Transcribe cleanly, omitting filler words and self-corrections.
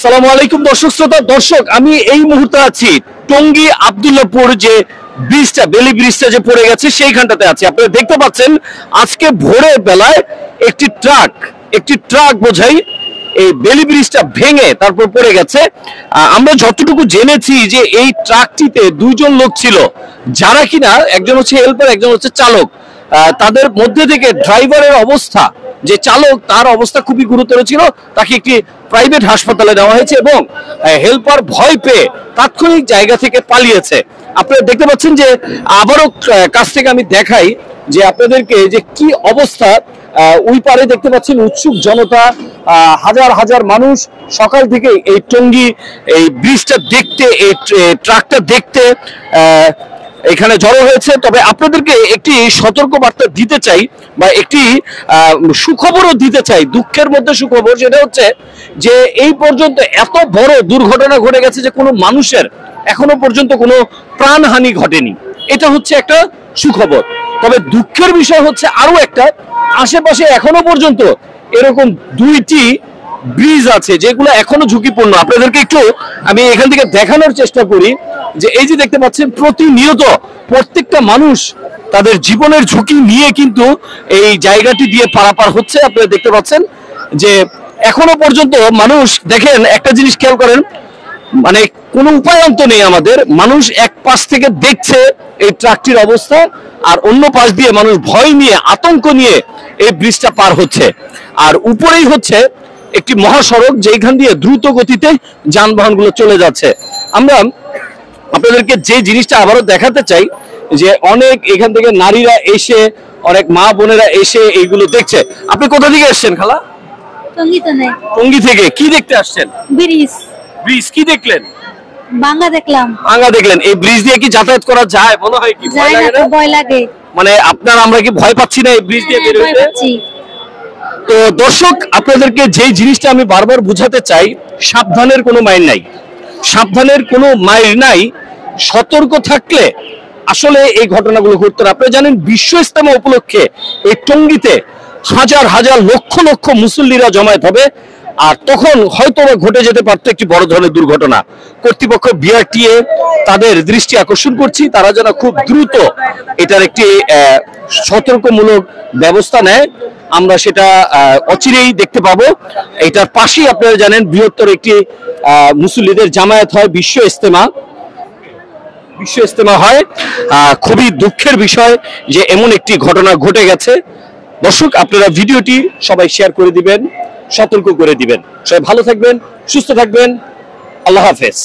আসসালামু আলাইকুম দর্শক শ্রোতা। দর্শক, আমি এই মুহূর্তে আছি টঙ্গী আব্দুল্লাহপুর যে ব্রিজটা, বেলি ব্রিজটা যে পড়ে গেছে সেইখানটাতে আছি। আপনারা দেখতে পাচ্ছেন আজকে ভোরের বেলায় একটি ট্রাক বোঝাই এই বেলি ব্রিজটা ভেঙে তারপর পড়ে গেছে। আমরা যতটুকু জেনেছি যে এই ট্রাকটিতে দুইজন লোক ছিল, যারা কিনা একজন হচ্ছে হেল্পার, একজন হচ্ছে চালক। তাদের মধ্যে থেকে ড্রাইভারের অবস্থা, যে চালক তার অবস্থা খুবই গুরুতর ছিল, তাকে একটি প্রাইভেট হাসপাতালে নেওয়া হয়েছে এবং হেল্পার ভয় পেয়ে তাৎক্ষণিক জায়গা থেকে পালিয়েছে। আপনারা দেখতে পাচ্ছেন যে আবারও কাছ থেকে আমি দেখাই যে আপনাদেরকে যে কি অবস্থা। ওই পারে দেখতে পাচ্ছেন উৎসুক জনতা, হাজার হাজার মানুষ সকাল থেকে এই টঙ্গী এই ব্রিজটা দেখতে, এই ট্রাকটা দেখতে এখানে জড়ো হয়েছে। তবে আপনাদেরকে একটি সতর্ক বার্তা দিতে চাই, বা একটি সুখবরও দিতে চাই, দুঃখের মধ্যে সুখবর। সেটা হচ্ছে যে এই পর্যন্ত এত বড় দুর্ঘটনা ঘটে গেছে যে কোনো মানুষের এখনো পর্যন্ত কোনো প্রাণহানি ঘটেনি। এটা হচ্ছে একটা সুখবর। তবে দুঃখের বিষয় হচ্ছে আরো একটা, আশেপাশে এখনো পর্যন্ত এরকম দুইটি ব্রিজ আছে যেগুলো এখনো ঝুঁকিপূর্ণ। আপনাদেরকে একটু আমি এখান থেকে দেখানোর চেষ্টা করি যে এই যে দেখতে পাচ্ছেন প্রতিনিয়ত প্রত্যেকটা মানুষ তাদের জীবনের ঝুঁকি নিয়ে কিন্তু এই জায়গাটি দিয়ে পারাপার হচ্ছে। আপনারা দেখতে পাচ্ছেন যে এখনো পর্যন্ত মানুষ, দেখেন একটা জিনিস খেয়াল করেন, মানে কোনো উপায়ন্ত নেই আমাদের। মানুষ এক পাশ থেকে দেখছে এই ট্রাকটির অবস্থা, আর অন্য পাশ দিয়ে মানুষ ভয় নিয়ে, আতঙ্ক নিয়ে এই ব্রিজটা পার হচ্ছে। আর উপরেই হচ্ছে একটি মহাসড়ক, যেখান দিয়ে দ্রুত গতিতে যানবাহনগুলো চলে যাচ্ছে। আমরা আপনাদেরকে যে জিনিসটা আবারও দেখাতে চাই যে অনেক এখান থেকে নারীরা এসে, অনেক মা বোনেরা এসে এইগুলো দেখছে। আপনি কোথা থেকে এসেছেন খালা? টঙ্গী থেকে। কি দেখতে আসছেন? ব্রিজ কি দেখলেন? ভাঙা দেখলাম। ভাঙা দেখলেন? এই ব্রিজ দিয়ে কি যাতায়াত করা যায়? মনে হয় কি ভয় লাগে? মানে আমরা কি ভয় পাচ্ছি না এই ব্রিজ দিয়ে বের হইতে? তো দর্শক, আপনাদেরকে যে জিনিসটা আমি বারবার বুঝাতে চাই, সাবধানের কোনো মাইল নাই, সাবধানের কোনো মাইল নাই। সতর্ক থাকলে আসলে এই ঘটনাগুলো ঘটতো না। আপনারা জানেন বিশ্ব ইজতেমা উপলক্ষে এই টঙ্গীতে হাজার হাজার লক্ষ লক্ষ মুসল্লিরা জমায়েত হবে, আর তখন হয়তো ঘটে যেতে পারতো একটি বড় ধরনের দুর্ঘটনা। কর্তৃপক্ষ বিআরটিএ তাদের দৃষ্টি আকর্ষণ করছি, তারা যেন খুব দ্রুত এটার একটি সতর্কমূলক ব্যবস্থা নেয়। আমরা সেটা অচিরেই দেখতে পাবো। এটার পাশেই আপনারা জানেন বৃহত্তর একটি মুসল্লিদের জামায়াত হয়, বিশ্ব ইজতেমা হয়। খুবই দুঃখের বিষয় যে এমন একটি ঘটনা ঘটে গেছে। দর্শক, আপনারা ভিডিওটি সবাই শেয়ার করে দিবেন, সতর্ক করে দিবেন। সবাই ভালো থাকবেন, সুস্থ থাকবেন। আল্লাহ হাফেজ।